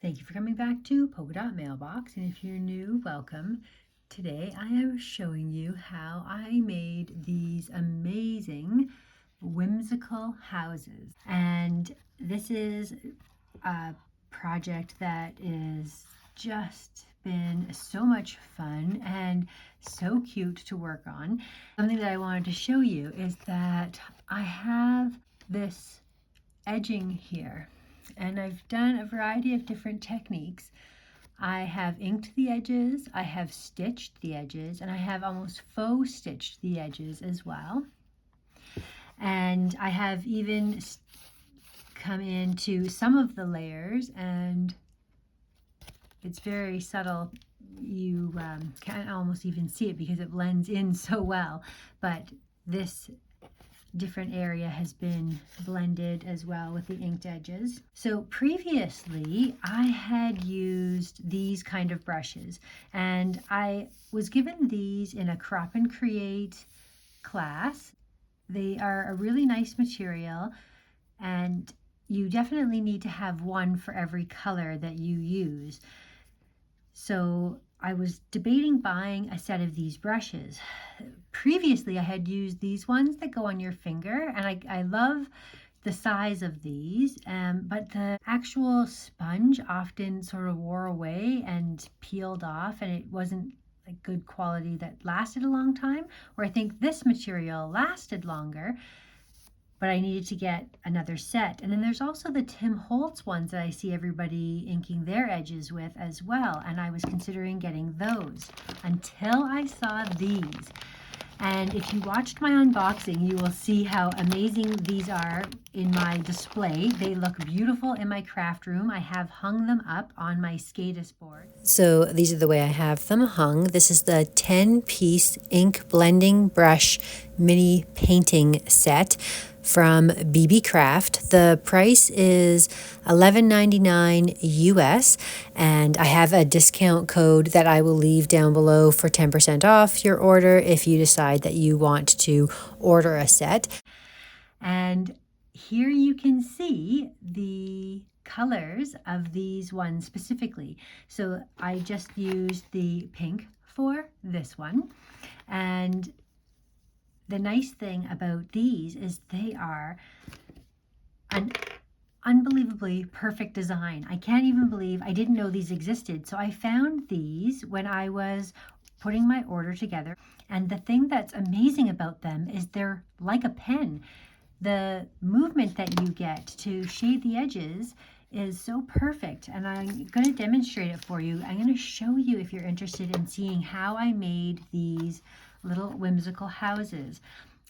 Thank you for coming back to Polka Dot Mailbox, and if you're new, welcome. Today I am showing you how I made these amazing whimsical houses, and this is a project that is just been so much fun and so cute to work on. Something that I wanted to show you is that I have this edging here, and I've done a variety of different techniques. I have inked the edges, I have stitched the edges, and I have almost faux stitched the edges as well. And I have even come into some of the layers, and it's very subtle. You can't almost even see it because it blends in so well, but this different area has been blended as well with the inked edges. So previously I had used these kind of brushes, and I was given these in a crop and create class. They are a really nice material, and you definitely need to have one for every color that you use. So I was debating buying a set of these brushes. Previously, I had used these ones that go on your finger, and I love the size of these, but the actual sponge often sort of wore away and peeled off, and it wasn't like good quality that lasted a long time, where I think this material lasted longer, but I needed to get another set. And then there's also the Tim Holtz ones that I see everybody inking their edges with as well, and I was considering getting those until I saw these. And if you watched my unboxing, you will see how amazing these are in my display. They look beautiful in my craft room. I have hung them up on my SCADAS board. So these are the way I have them hung. This is the 10-piece ink blending brush mini painting set from BB Craft. The price is $11.99 US, and I have a discount code that I will leave down below for 10% off your order if you decide that you want to order a set. And here you can see the colors of these ones specifically. So I just used the pink for this one, and the nice thing about these is they are an unbelievably perfect design. I can't even believe I didn't know these existed. So I found these when I was putting my order together. And the thing that's amazing about them is they're like a pen. The movement that you get to shade the edges is so perfect. And I'm going to demonstrate it for you. I'm going to show you if you're interested in seeing how I made these little whimsical houses.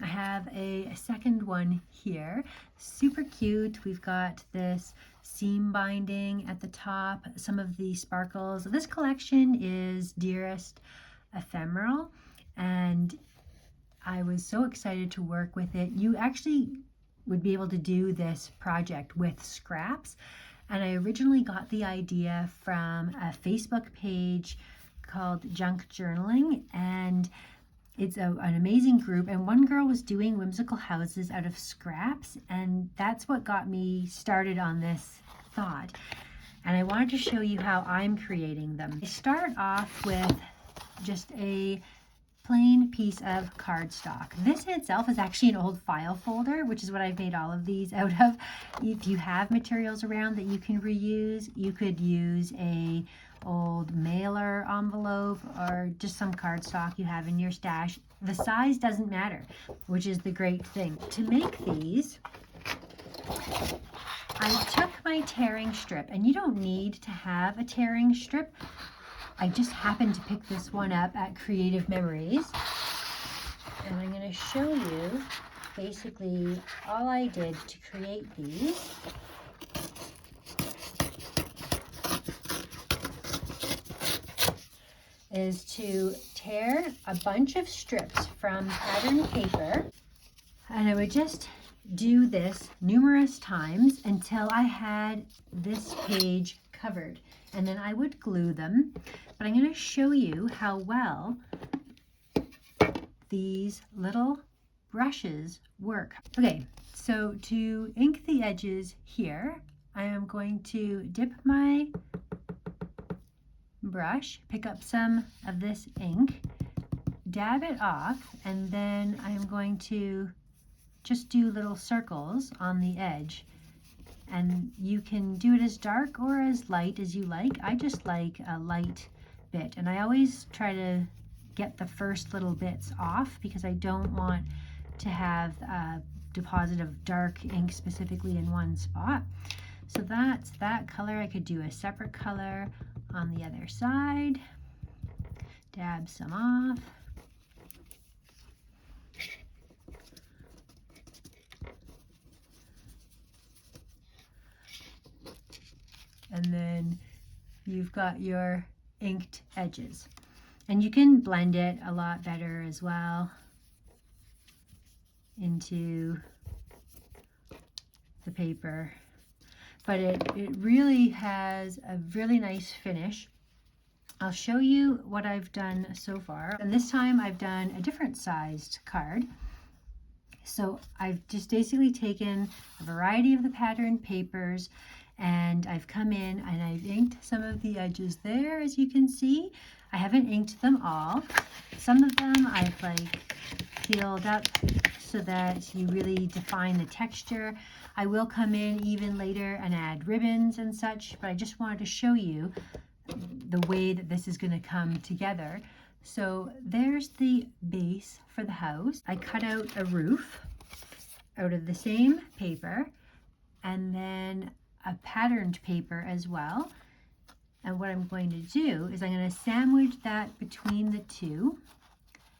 I have a second one here, super cute. We've got this seam binding at the top, some of the sparkles. This collection is Dearest Ephemeral, and I was so excited to work with it. You actually would be able to do this project with scraps, and I originally got the idea from a Facebook page called Junk Journaling, and it's an amazing group, and one girl was doing whimsical houses out of scraps, and that's what got me started on this thought. And I wanted to show you how I'm creating them. I start off with just a plain piece of cardstock. This in itself is actually an old file folder, which is what I've made all of these out of. If you have materials around that you can reuse, you could use a old mailer envelope or just some cardstock you have in your stash. The size doesn't matter, which is the great thing. To make these, I took my tearing strip, and you don't need to have a tearing strip. I just happened to pick this one up at Creative Memories, and I'm going to show you basically all I did to create these. Is to tear a bunch of strips from pattern paper, and I would just do this numerous times until I had this page covered, and then I would glue them. But I'm going to show you how well these little brushes work. Okay, so to ink the edges here, I am going to dip my brush, pick up some of this ink, dab it off, and then I'm going to just do little circles on the edge. And you can do it as dark or as light as you like. I just like a light bit, and I always try to get the first little bits off because I don't want to have a deposit of dark ink specifically in one spot. So that's that color. I could do a separate color on the other side. Dab some off. And then you've got your inked edges. And you can blend it a lot better as well into the paper. But it really has a really nice finish. I'll show you what I've done so far. And this time I've done a different sized card. So I've just basically taken a variety of the pattern papers, and I've come in and I've inked some of the edges there, as you can see. I haven't inked them all. Some of them I've like peeled up so that you really define the texture. I will come in even later and add ribbons and such, but I just wanted to show you the way that this is going to come together. So there's the base for the house. I cut out a roof out of the same paper, and then a patterned paper as well. And what I'm going to do is I'm going to sandwich that between the two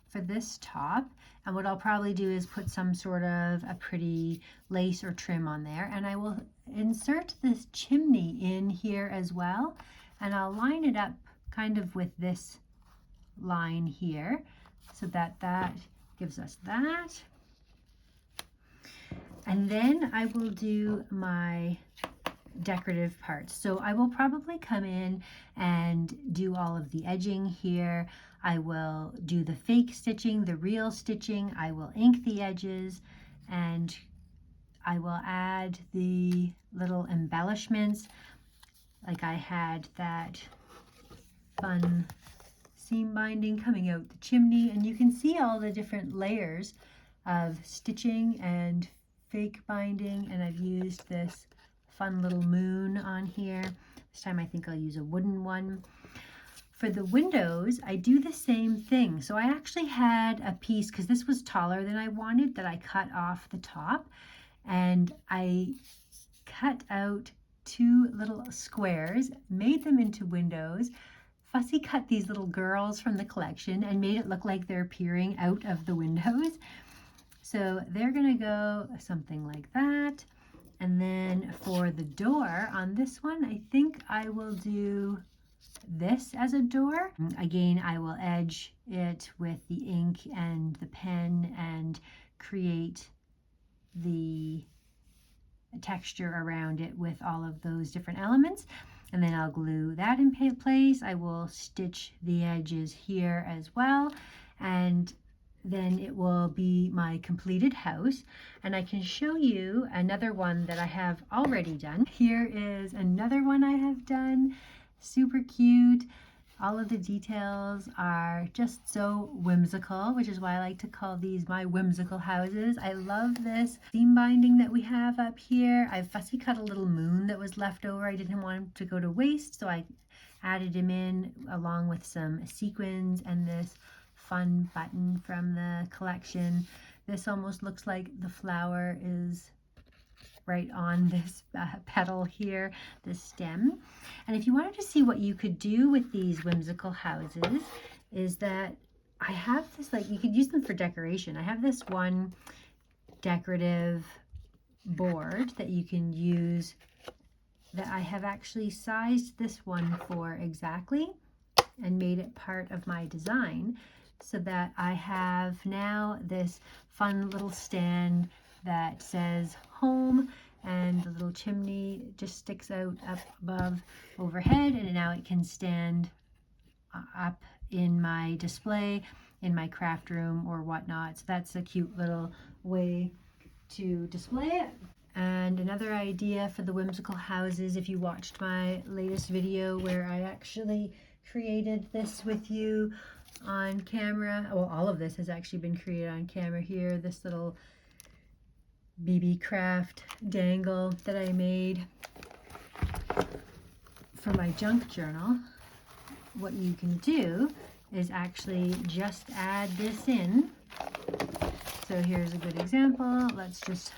for this top. And what I'll probably do is put some sort of a pretty lace or trim on there. And I will insert this chimney in here as well. And I'll line it up kind of with this line here so that that gives us that. And then I will do my decorative parts. So I will probably come in and do all of the edging here. I will do the fake stitching, the real stitching. I will ink the edges, and I will add the little embellishments. Like I had that fun seam binding coming out the chimney, and you can see all the different layers of stitching and fake binding, and I've used this fun little moon on here. This time I think I'll use a wooden one. For the windows, I do the same thing. So I actually had a piece, because this was taller than I wanted, that I cut off the top, and I cut out two little squares, made them into windows, fussy cut these little girls from the collection and made it look like they're peering out of the windows. So they're gonna go something like that. And then for the door on this one, I think I will do this as a door. Again, I will edge it with the ink and the pen and create the texture around it with all of those different elements. And then I'll glue that in place. I will stitch the edges here as well. And then it will be my completed house. And I can show you another one that I have already done. Here is another one I have done. Super cute. All of the details are just so whimsical, which is why I like to call these my whimsical houses. I love this seam binding that we have up here. I've fussy cut a little moon that was left over. I didn't want him to go to waste, so I added him in along with some sequins and this fun button from the collection. This almost looks like the flower is right on this petal here, this stem. And if you wanted to see what you could do with these whimsical houses, is that I have this, like, you could use them for decoration. I have this one decorative board that you can use that I have actually sized this one for exactly and made it part of my design, so that I have now this fun little stand that says home, and the little chimney just sticks out up above overhead, and now it can stand up in my display in my craft room or whatnot. So that's a cute little way to display it. And another idea for the whimsical houses, if you watched my latest video where I actually created this with you on camera. Well, all of this has actually been created on camera here. This little BB Craft dangle that I made for my junk journal. What you can do is actually just add this in. So here's a good example. Let's just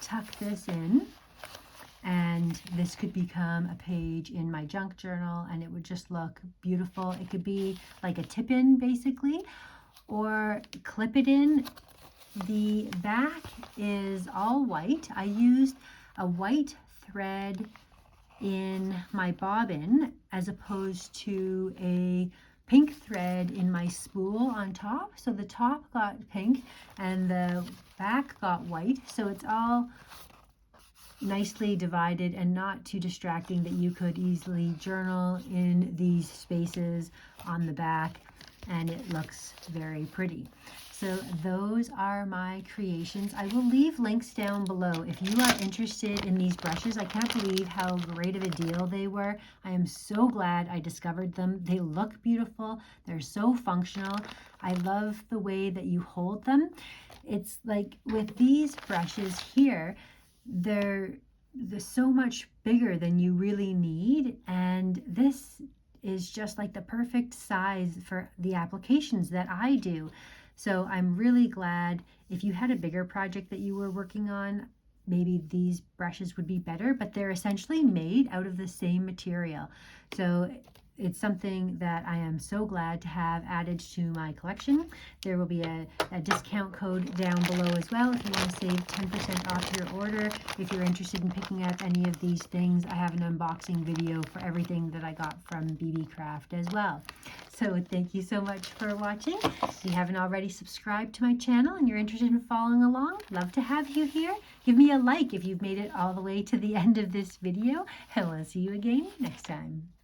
tuck this in, and this could become a page in my junk journal, and it would just look beautiful. It could be like a tip-in basically, or clip it in. The back is all white. I used a white thread in my bobbin as opposed to a pink thread in my spool on top. So the top got pink and the back got white. So it's all nicely divided and not too distracting, that you could easily journal in these spaces on the back, and it looks very pretty. So those are my creations. I will leave links down below if you are interested in these brushes. I can't believe how great of a deal they were. I am so glad I discovered them. They look beautiful. They're so functional. I love the way that you hold them. It's like with these brushes here, they're so much bigger than you really need, and this is just like the perfect size for the applications that I do. So I'm really glad. If you had a bigger project that you were working on, maybe these brushes would be better, but they're essentially made out of the same material. So it's something that I am so glad to have added to my collection. There will be a discount code down below as well if you want to save 10% off your order. If you're interested in picking up any of these things, I have an unboxing video for everything that I got from BB Craft as well. So thank you so much for watching. If you haven't already subscribed to my channel and you're interested in following along, love to have you here. Give me a like if you've made it all the way to the end of this video, and we'll see you again next time.